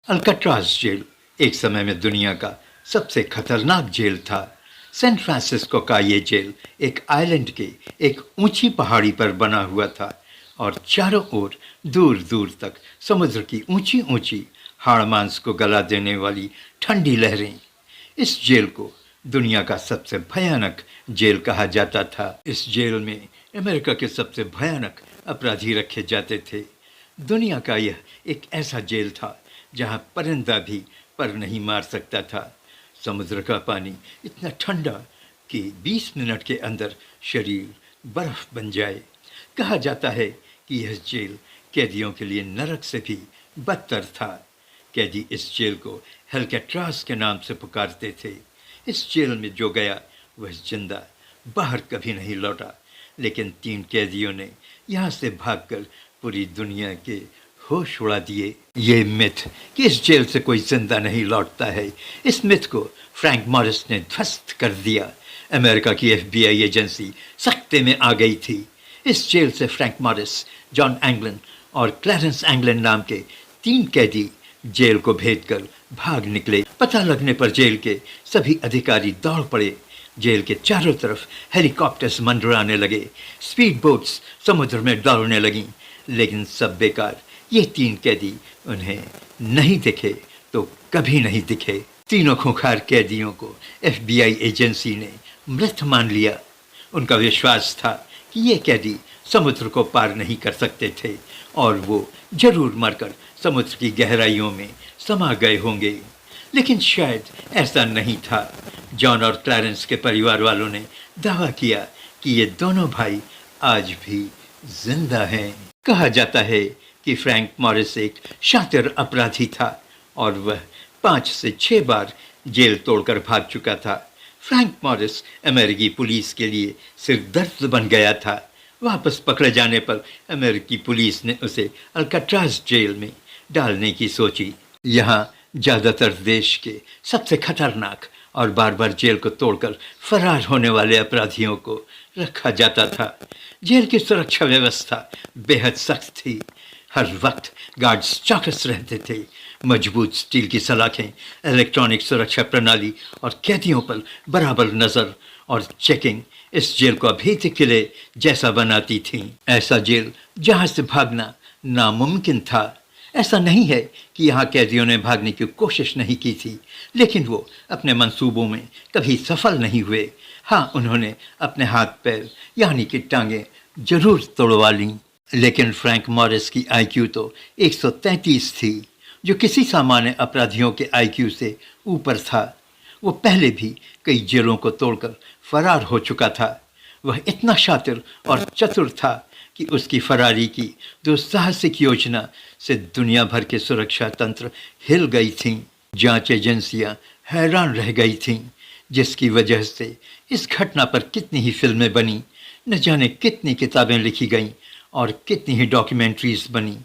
Alcatraz jail एक समय में दुनिया का सबसे खतरनाक जेल था। सैन फ्रांसिस्को का ये जेल एक आइलैंड के एक ऊंची पहाड़ी पर बना हुआ था और चारों ओर दूर दूर तक समुद्र की ऊंची ऊंची हाड़ मांस को गला देने वाली ठंडी लहरें। इस जेल को दुनिया का सबसे भयानक जेल कहा जाता था। इस जेल में अमेरिका के सबसे भयानक अपराधी रखे जाते थे। दुनिया का यह एक ऐसा जेल था जहां परिंदा भी पर नहीं मार सकता था। समुद्र का पानी इतना ठंडा कि 20 मिनट के अंदर शरीर बर्फ बन जाए। कहा जाता है कि यह जेल कैदियों के लिए नरक से भी बदतर था। कैदी इस जेल को हेलकैट्रास के नाम से पुकारते थे। इस जेल में जो गया वह जिंदा बाहर कभी नहीं लौटा, लेकिन 3 कैदियों ने यहाँ से भागकर पूरी दुनिया के होश उड़ा दिए। ये मिथ कि इस जेल से कोई जिंदा नहीं लौटता है, इस मिथ को फ्रैंक मॉरिस ने ध्वस्त कर दिया। अमेरिका की FBI एजेंसी सख्ते में आ गई थी। इस जेल से फ्रैंक मॉरिस, जॉन एंगलन और क्लैरेंस एंगलन नाम के 3 कैदी जेल को भेदकर भाग निकले। पता लगने पर जेल के सभी अधिकारी दौड़ पड़े। जेल के चारों तरफ हेलीकॉप्टर्स मंडराने लगे, स्पीड बोट्स समुद्र में दौड़ने लगीं, लेकिन सब बेकार। ये 3 कैदी उन्हें नहीं दिखे तो कभी नहीं दिखे। तीनों खूंखार कैदियों को FBI एजेंसी ने मृत मान लिया। उनका विश्वास था कि ये कैदी समुद्र को पार नहीं कर सकते थे और वो जरूर मरकर समुद्र की गहराइयों में समा गए होंगे, लेकिन शायद ऐसा नहीं था। जॉन और क्लैरेंस के परिवार वालों ने दावा किया कि ये दोनों भाई आज भी जिंदा हैं। कहा जाता है कि फ्रैंक मॉरिस एक शातिर अपराधी था और वह 5 से 6 बार जेल तोड़कर भाग चुका था। फ्रैंक मॉरिस अमेरिकी पुलिस के लिए सिरदर्द बन गया था। वापस पकड़े जाने पर अमेरिकी पुलिस ने उसे अल्काट्राज जेल में डालने की सोची। यहाँ ज़्यादातर देश के सबसे खतरनाक और बार बार जेल को तोड़कर फरार होने वाले अपराधियों को रखा जाता था। जेल की सुरक्षा व्यवस्था बेहद सख्त थी। हर वक्त गार्ड्स चौकस रहते थे। मजबूत स्टील की सलाखें, इलेक्ट्रॉनिक सुरक्षा प्रणाली और कैदियों पर बराबर नज़र और चेकिंग इस जेल को अभेद्य किले जैसा बनाती थी। ऐसा जेल जहाँ से भागना नामुमकिन था। ऐसा नहीं है कि यहाँ कैदियों ने भागने की कोशिश नहीं की थी, लेकिन वो अपने मंसूबों में कभी सफल नहीं हुए। हाँ, उन्होंने अपने हाथ पैर यानी कि टांगें जरूर तोड़वा लीं, लेकिन फ्रैंक मॉरिस की IQ तो 133 थी, जो किसी सामान्य अपराधियों के IQ से ऊपर था। वो पहले भी कई जेलों को तोड़कर फरार हो चुका था। वह इतना शातिर और चतुर था कि उसकी फरारी की दुस्साहसिक योजना से दुनिया भर के सुरक्षा तंत्र हिल गई थीं। जांच एजेंसियां हैरान रह गई थीं, जिसकी वजह से इस घटना पर कितनी ही फिल्में बनी, न जाने कितनी किताबें लिखी गईं और कितनी ही डॉक्यूमेंट्रीज बनी,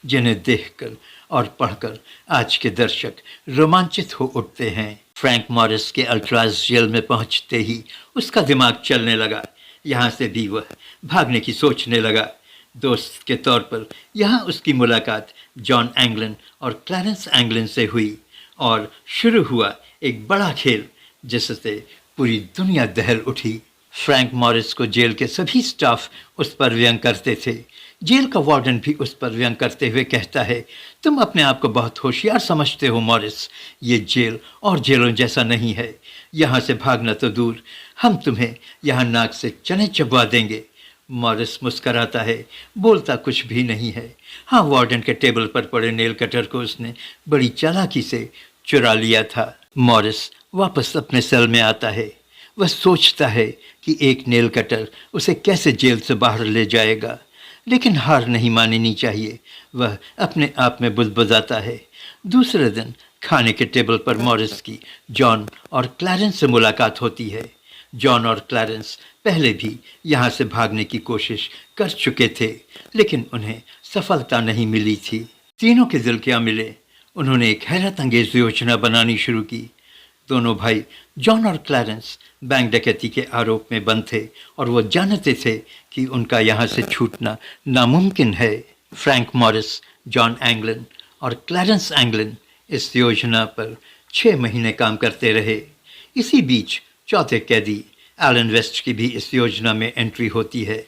जिन्हें देखकर और पढ़कर आज के दर्शक रोमांचित हो उठते हैं। फ्रैंक मॉरिस के अल्काट्राज जेल में पहुंचते ही उसका दिमाग चलने लगा। यहाँ से भी वह भागने की सोचने लगा। दोस्त के तौर पर यहाँ उसकी मुलाकात जॉन एंगलन और क्लैरेंस एंगलन से हुई और शुरू हुआ एक बड़ा खेल जिससे पूरी दुनिया दहल उठी। फ्रैंक मॉरिस को जेल के सभी स्टाफ उस पर व्यंग करते थे। जेल का वार्डन भी उस पर व्यंग करते हुए कहता है, तुम अपने आप को बहुत होशियार समझते हो मॉरिस। ये जेल और जेलों जैसा नहीं है। यहाँ से भागना तो दूर, हम तुम्हें यहाँ नाक से चने चबवा देंगे। मॉरिस मुस्कराता है, बोलता कुछ भी नहीं है। हाँ, वार्डन के टेबल पर पड़े नेल कटर को उसने बड़ी चालाकी से चुरा लिया था। मॉरिस वापस अपने सेल में आता है। वह सोचता है कि एक नेल कटर उसे कैसे जेल से बाहर ले जाएगा, लेकिन हार नहीं माननी चाहिए। वह अपने आप में बुदबुदाता है। दूसरे दिन खाने के टेबल पर मॉरिस की जॉन और क्लैरेंस से मुलाकात होती है। जॉन और क्लैरेंस पहले भी यहाँ से भागने की कोशिश कर चुके थे, लेकिन उन्हें सफलता नहीं मिली थी। तीनों के दिल क्या मिले। उन्होंने एक हैरत अंगेज योजना बनानी शुरू की। दोनों भाई जॉन और क्लैरेंस बैंक डकैती के आरोप में बंद थे और वो जानते थे कि उनका यहाँ से छूटना नामुमकिन है। फ्रैंक मॉरिस, जॉन एंगलन और क्लैरेंस एंगलन इस योजना पर 6 महीने काम करते रहे। इसी बीच चौथे कैदी एलन वेस्ट की भी इस योजना में एंट्री होती है।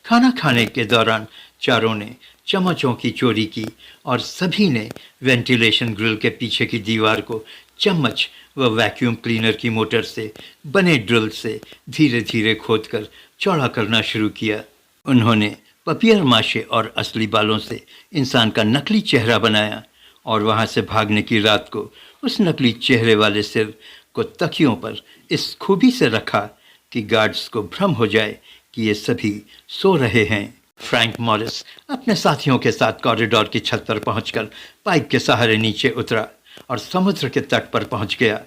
खाना खाने के दौरान चारों ने चम्मचों की चोरी की और सभी ने वेंटिलेशन ग्रिल के पीछे की दीवार को चम्मच व वैक्यूम क्लीनर की मोटर से बने ड्रिल से धीरे धीरे खोदकर चौड़ा करना शुरू किया। उन्होंने पपियर माशे और असली बालों से इंसान का नकली चेहरा बनाया और वहां से भागने की रात को उस नकली चेहरे वाले सिर को तकियों पर इस खूबी से रखा कि गार्ड्स को भ्रम हो जाए कि ये सभी सो रहे हैं। फ्रैंक मॉरिस अपने साथियों के साथ कॉरिडोर की छत पर पहुंचकर पाइप के सहारे नीचे उतरा और समुद्र के तट पर पहुंच गया।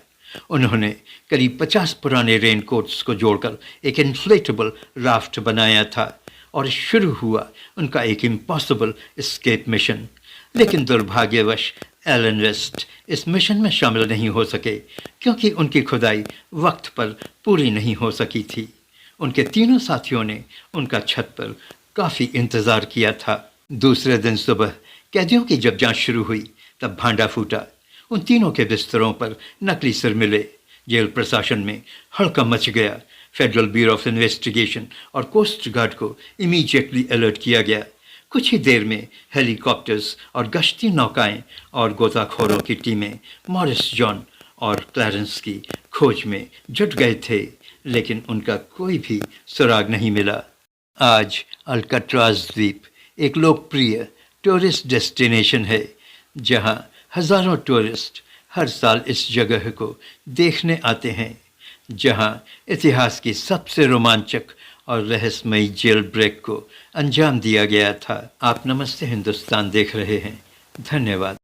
उन्होंने करीब 50 पुराने रेनकोट्स को जोड़कर एक इन्फ्लेटेबल राफ्ट बनाया था और शुरू हुआ उनका एक इम्पॉसिबल एस्केप मिशन। लेकिन दुर्भाग्यवश एलन वेस्ट इस मिशन में शामिल नहीं हो सके क्योंकि उनकी खुदाई वक्त पर पूरी नहीं हो सकी थी। उनके तीनों साथियों ने उनका छत पर काफ़ी इंतज़ार किया था। दूसरे दिन सुबह कैदियों की जब जांच शुरू हुई तब भांडा फूटा। उन तीनों के बिस्तरों पर नकली सिर मिले। जेल प्रशासन में हड़कंप मच गया। फेडरल ब्यूरो ऑफ इन्वेस्टिगेशन और कोस्ट गार्ड को इमीडिएटली अलर्ट किया गया। कुछ ही देर में हेलीकॉप्टर्स और गश्ती नौकाएं और गोताखोरों की टीमें मॉरिस जॉन और क्लैरेंस की खोज में जुट गए थे, लेकिन उनका कोई भी सुराग नहीं मिला। आज अल्काट्राज द्वीप एक लोकप्रिय टूरिस्ट डेस्टिनेशन है जहां हजारों टूरिस्ट हर साल इस जगह को देखने आते हैं, जहां इतिहास की सबसे रोमांचक और रहस्यमयी जेल ब्रेक को अंजाम दिया गया था। आप नमस्ते हिंदुस्तान देख रहे हैं। धन्यवाद।